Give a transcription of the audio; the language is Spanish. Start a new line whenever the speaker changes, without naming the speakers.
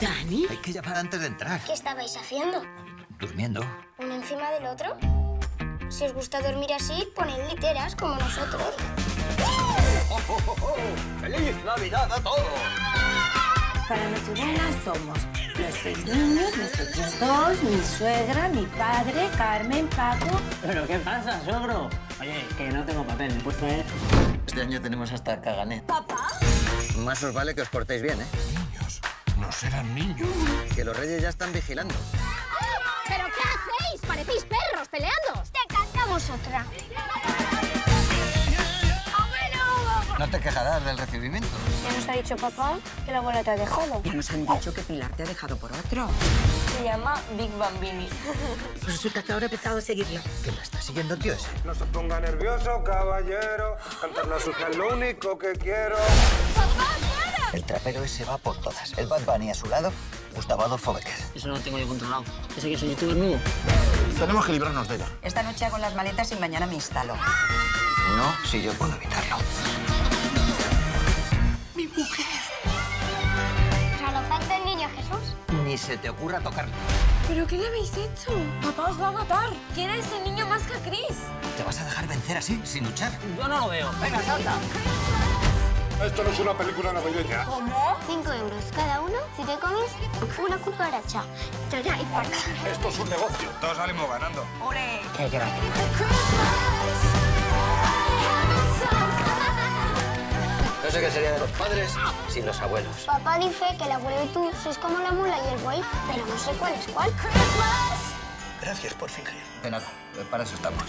¿Dani?
Hay que llamar antes de entrar.
¿Qué estabais haciendo?
Durmiendo.
¿Uno encima del otro? Si os gusta dormir así, poned literas como nosotros.
¡Feliz Navidad a todos!
Para Nochebuena somos los 6 niños, nosotros 2, mi suegra, mi padre, Carmen, Paco.
¿Pero qué pasa, suegro? Oye, que no tengo papel, ¿me puedes traer?
Este año tenemos hasta caganet.
¿Papá?
Más os vale que os portéis bien, ¿eh?
Niños, no serán niños.
Que los reyes ya están vigilando.
¿Pero qué hacéis? Parecéis perros peleando. Te cantamos otra.
No te quejarás del recibimiento.
Ya nos ha dicho papá que la abuela te ha dejado.
Ya nos han dicho que Pilar te ha dejado por otro.
Se llama Big Bambini.
Pues resulta que ahora he empezado a seguirla.
¿Que la está siguiendo el tío ese?
No se ponga nervioso, caballero. Cantar la suya es lo único que quiero.
El trapero ese va por todas. El Bad Bunny a su lado, Gustavo Adolfo Becker.
Eso no lo tengo yo controlado. ¿Ese que soy youtuber nuevo?
Tenemos que librarnos de ella.
Esta noche hago las maletas y mañana me instalo.
No, si yo puedo evitarlo.
¿Relojante del niño Jesús?
Ni se te ocurra tocarlo.
¿Pero qué le habéis hecho? Papá os va a matar. ¿Quién es el niño más que Chris?
¿Te vas a dejar vencer así, sin luchar?
Yo no lo veo. Venga, salta.
Esto no es una película navideña.
¿Cómo?
5 euros cada uno si te comes una cucaracha. Ya, y para acá.
Esto es un negocio. Todos salimos ganando.
¡Ole!
Qué crack.
No sé qué sería de los padres sin los abuelos.
Papá dice que el abuelo y tú sois como la mula y el buey, pero no sé cuál es cuál.
Gracias por fingir. De nada, para eso estamos.